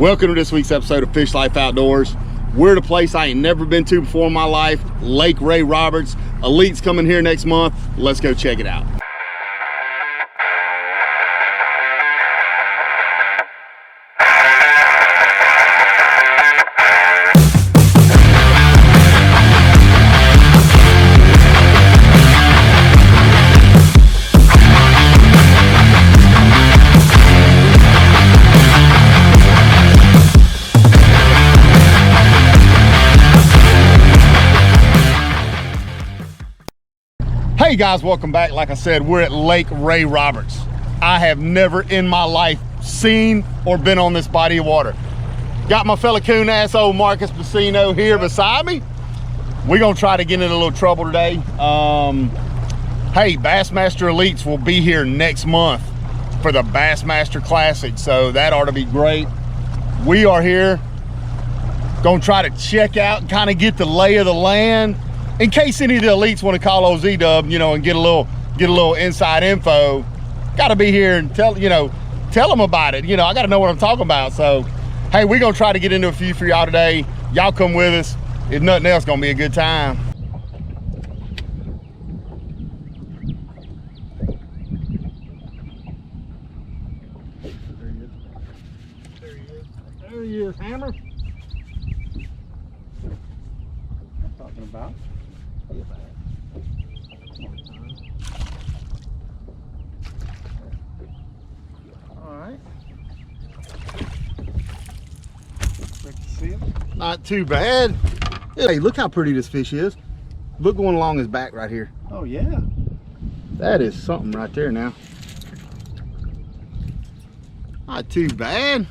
Welcome to this week's episode of Fish Life Outdoors. We're at a place I ain't never been to before in my life, Lake Ray Roberts. Elite's coming here next month. Let's go check it out. Hey guys, welcome back. Like I said, we're at Lake Ray Roberts. I have never in my life seen or been on this body of water. Got my fella coon asshole Marcus Bassino here beside me. We're gonna try to get in a little trouble today. Hey, Bassmaster Elites will be here next month for the Bassmaster Classic, so that ought to be great. We are here gonna try to check out and kind of get the lay of the land. In case any of the elites want to call OZ-Dub, you know, and get a little inside info, got to be here and tell them about it. You know, I got to know what I'm talking about. So, hey, we're going to try to get into a few for y'all today. Y'all come with us. If nothing else, going to be a good time. There he is. There he is, Hammer. I'm talking about. All right. See him? Not too bad. Hey, look how pretty this fish is. Look going along his back right here. Oh yeah. That is something right there now. Not too bad.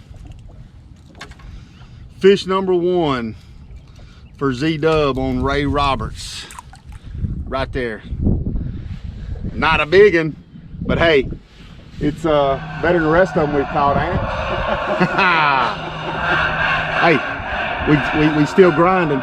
Fish number one for Z-Dub on Ray Roberts. Right there. Not a big one, but hey, it's better than the rest of them we've caught, ain't it? Hey, we still grinding.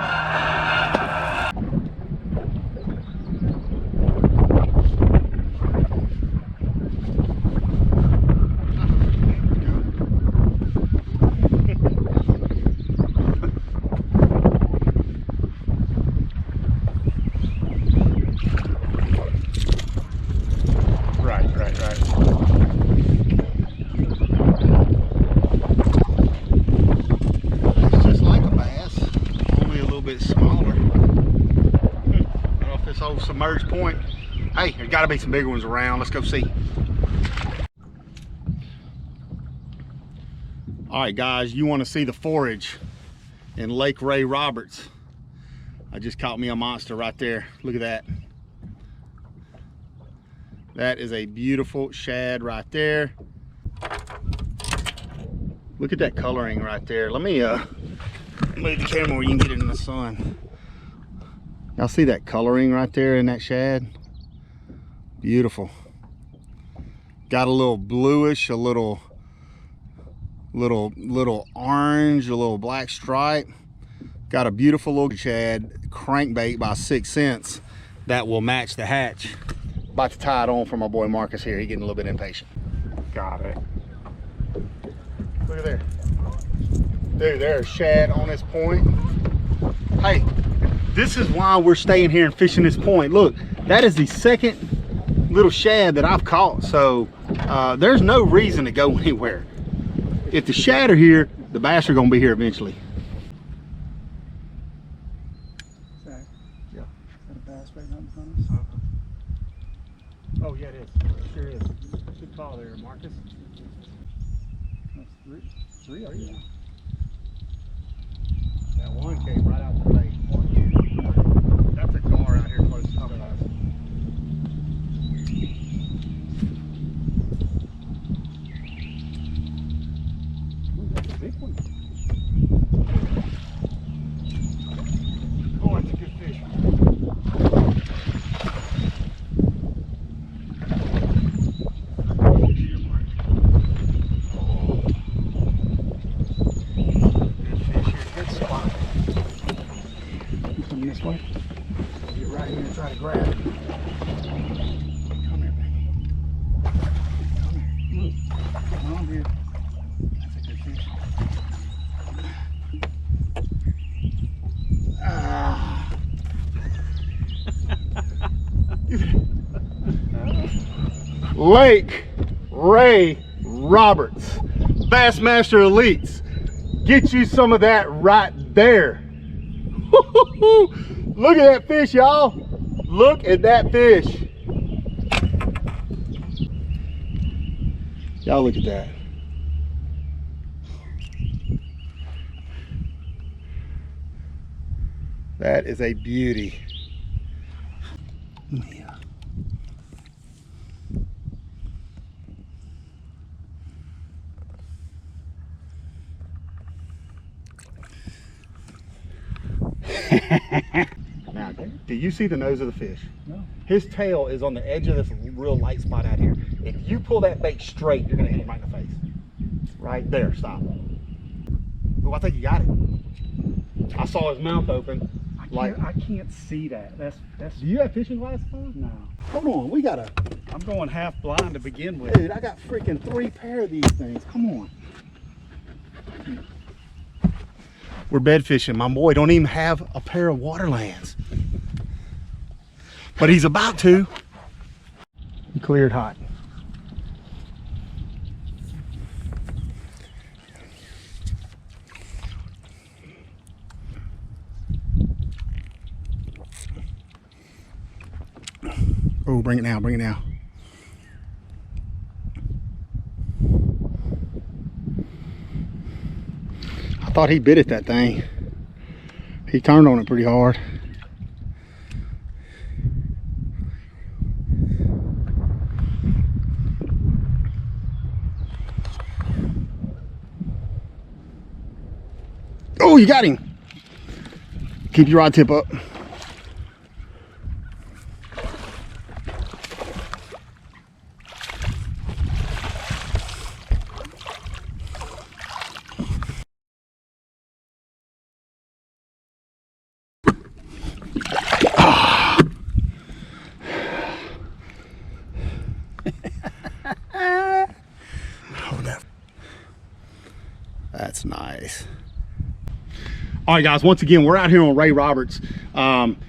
Submerged point. Hey, there's got to be some bigger ones around. Let's go see. All right, guys, you want to see the forage in Lake Ray Roberts. I just caught me a monster right there. Look at that. That is a beautiful shad right there. Look at that coloring right there. Let me move the camera where you can get it in the sun. Y'all see that coloring right there in that shad? Beautiful. Got a little bluish, a little orange, a little black stripe. Got a beautiful little shad crankbait by 6 cents that will match the hatch. About to tie it on for my boy Marcus here. He's getting a little bit impatient. Got it. Look at there. Dude, there's shad on this point. Hey. This is why we're staying here and fishing this point. Look, that is the second little shad that I've caught. So there's no reason to go anywhere. If the shad are here, the bass are gonna be here eventually. Yeah. Is that a bass right now in front of us? Oh yeah, it is. It sure is. Good call there, Marcus. That's three are you? That one came right out the lake. That's a car out here close to us. Ooh, that's a big one. Oh, that's a good fish. This way. Get right here and try to grab it. Come here, baby. Come here. Come on here. That's a good fish. Lake Ray Roberts, Bassmaster Elites. Get you some of that right there. Look at that fish, y'all. Look at that fish. Y'all look at that. That is a beauty. Yeah. Now, do you see the nose of the fish? No. His tail is on the edge of this real light spot out here. If you pull that bait straight, you're gonna hit him right in the face. Right there, stop. Oh, I think you got it. I saw his mouth open. I can't see that. That's. Do you have fishing glasses on? No. Hold on, we gotta. I'm going half blind to begin with. Dude, I got freaking 3 pair of these things. Come on. We're bed fishing. My boy don't even have a pair of waterlands. But he's about to. He cleared hot. Oh, bring it now, bring it now. I thought he bit at that thing. He turned on it pretty hard. Oh, you got him. Keep your rod tip up. That's nice. All right, guys, once again, we're out here on Ray Roberts,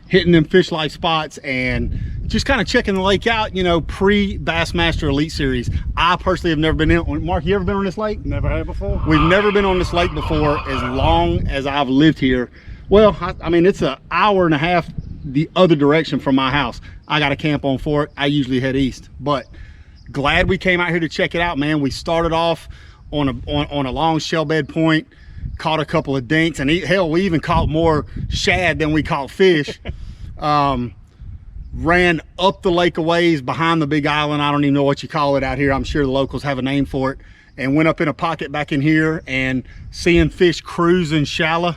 hitting them fish life spots and just kind of checking the lake out, you know, pre-Bassmaster Elite Series. I personally have never been in. Mark, you ever been on this lake? Never had before. We've never been on this lake before as long as I've lived here. Well, I mean, it's an hour and a half the other direction from my house. I got to camp on Fork. I usually head east, but glad we came out here to check it out, man. We started off on a long shell bed point, caught a couple of dinks, and hell, we even caught more shad than we caught fish. Ran up the lake a ways behind the big island. I don't even know what you call it out here. I'm sure the locals have a name for it. And went up in a pocket back in here and seeing fish cruising shallow.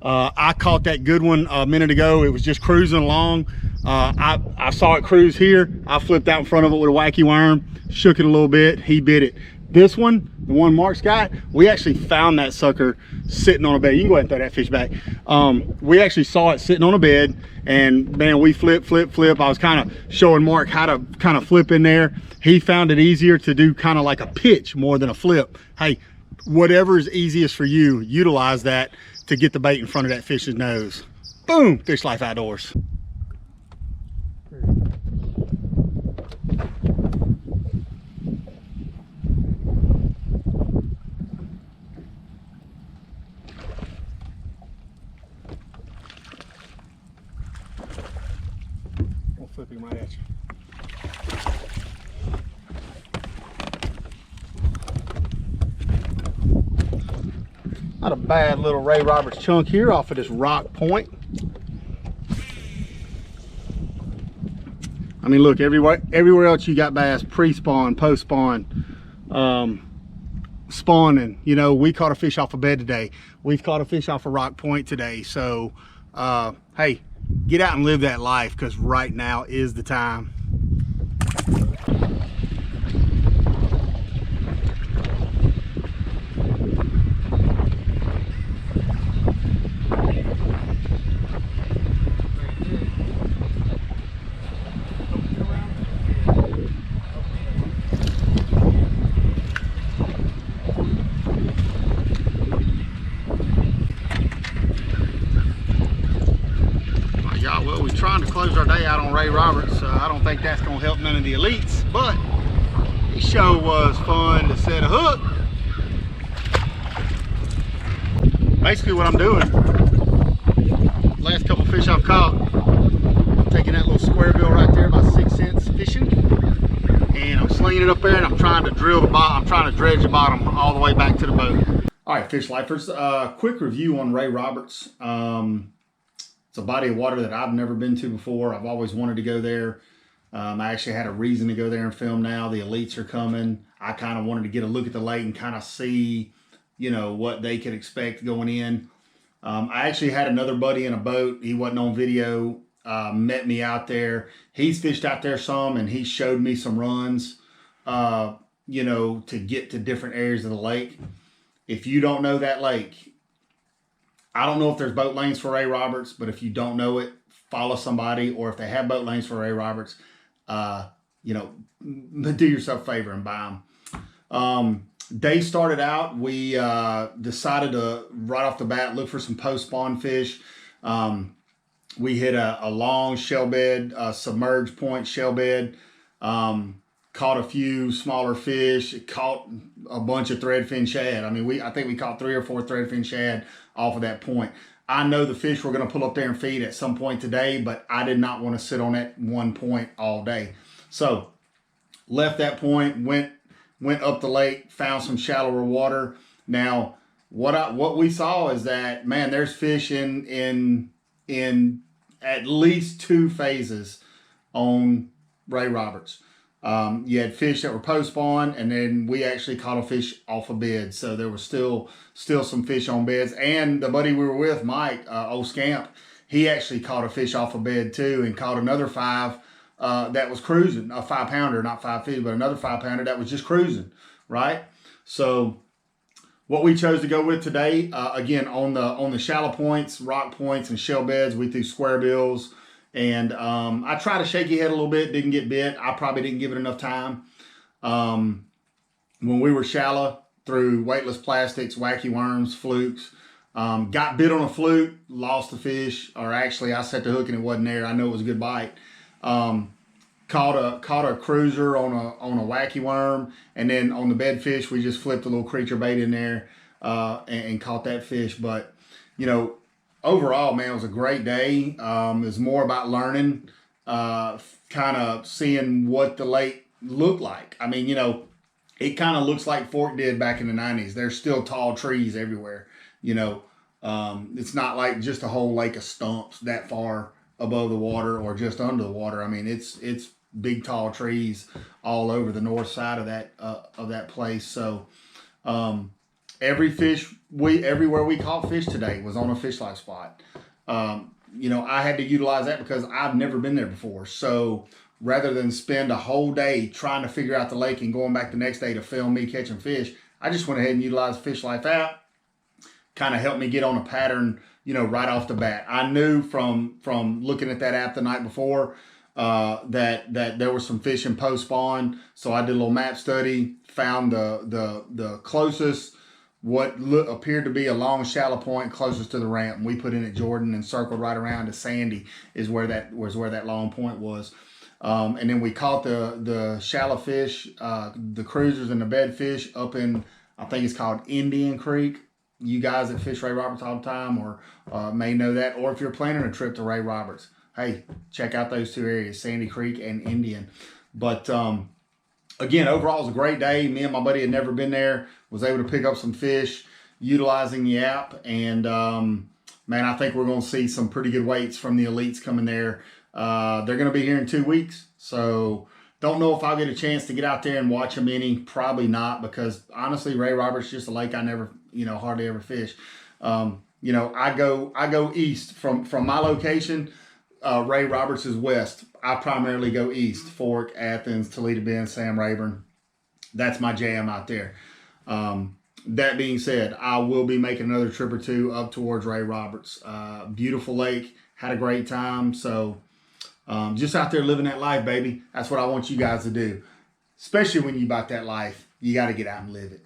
I caught that good one a minute ago. It was just cruising along. I saw it cruise here. I flipped out in front of it with a wacky worm, shook it a little bit. He bit it. This one, the one Mark's got, we actually found that sucker sitting on a bed. You can go ahead and throw that fish back. We actually saw it sitting on a bed, and man, we flip. I was kind of showing Mark how to kind of flip in there. He found it easier to do kind of like a pitch more than a flip. Hey, whatever is easiest for you, utilize that to get the bait in front of that fish's nose. Boom, Fish Life Outdoors. We'll flip him right at you. Not a bad little Ray Roberts chunk here off of this rock point. I mean, look, everywhere else you got bass, pre-spawn, post-spawn, spawning. You know, we caught a fish off a bed today. We've caught a fish off a rock point today. So, hey, get out and live that life, because right now is the time. Well, we're trying to close our day out on Ray Roberts. I don't think that's going to help none of the elites, but It sure was fun to set a hook. Basically what I'm doing, last couple fish I've caught, I'm taking that little square bill right there, about 6 cents fishing, and I'm slinging it up there, and I'm trying to drill the bottom, I'm trying to dredge the bottom all the way back to the boat. All right, fish lifers, quick review on Ray Roberts. It's a body of water that I've never been to before. I've always wanted to go there. I actually had a reason to go there and film now. The elites are coming. I kind of wanted to get a look at the lake and kind of see, you know, what they could expect going in. I actually had another buddy in a boat. He wasn't on video, met me out there. He's fished out there some, and he showed me some runs, you know, to get to different areas of the lake. If you don't know that lake, I don't know if there's boat lanes for Ray Roberts, but if you don't know it, follow somebody, or if they have boat lanes for Ray Roberts, you know, do yourself a favor and buy them. Day started out, we decided to, right off the bat, look for some post-spawn fish. We hit a long shell bed, submerged point shell bed, caught a few smaller fish, caught a bunch of threadfin shad. I mean, I think we caught 3 or 4 threadfin shad off of that point. I know the fish were going to pull up there and feed at some point today, but I did not want to sit on that one point all day. So left that point, went up the lake, found some shallower water. Now, what we saw is that, man, there's fish in at least 2 phases on Ray Roberts. You had fish that were post-spawn, and then we actually caught a fish off a bed. So there was still some fish on beds. And the buddy we were with, Mike, old Scamp, he actually caught a fish off a bed too, and caught another 5 that was cruising, a 5-pounder, not 5 feet, but another 5-pounder that was just cruising, right? So what we chose to go with today, again, on the shallow points, rock points, and shell beds, we threw square bills. And I tried to shaky head a little bit, didn't get bit. I probably didn't give it enough time. When we were shallow, through weightless plastics, wacky worms, flukes, got bit on a fluke, lost the fish, or actually I set the hook and it wasn't there. I know it was a good bite. Caught a cruiser on a wacky worm, and then on the bed fish, we just flipped a little creature bait in there and caught that fish. But, you know, overall, man, it was a great day. It was more about learning, kind of seeing what the lake looked like. I mean, you know, it kind of looks like Fork did back in the 90s. There's still tall trees everywhere. You know, it's not like just a whole lake of stumps that far above the water or just under the water. I mean, it's big, tall trees all over the north side of that place. So, everywhere we caught fish today was on a fish life spot. You know, I had to utilize that because I've never been there before. So rather than spend a whole day trying to figure out the lake and going back the next day to film me catching fish, I just went ahead and utilized the Fish Life app. Kind of helped me get on a pattern, you know, right off the bat. I knew from looking at that app the night before that there was some fish in post spawn. So I did a little map study, found the closest, what appeared to be a long shallow point closest to the ramp. And we put in at Jordan and circled right around to Sandy is where that long point was. And then we caught the shallow fish, the cruisers and the bed fish up in, I think it's called Indian Creek. You guys that fish Ray Roberts all the time or may know that. Or if you're planning a trip to Ray Roberts, hey, check out those 2 areas, Sandy Creek and Indian. But again, overall, it was a great day. Me and my buddy had never been there. Was able to pick up some fish utilizing the app. And, man, I think we're going to see some pretty good weights from the elites coming there. They're going to be here in 2 weeks. So don't know if I'll get a chance to get out there and watch them any. Probably not, because, honestly, Ray Roberts is just a lake I never, you know, hardly ever fish. You know, I go east from my location. Ray Roberts is west. I primarily go east: Fork, Athens, Toledo Bend, Sam Rayburn. That's my jam out there. That being said, I will be making another trip or 2 up towards Ray Roberts. Beautiful lake. Had a great time. So just out there living that life, baby. That's what I want you guys to do. Especially when you about that life, you got to get out and live it.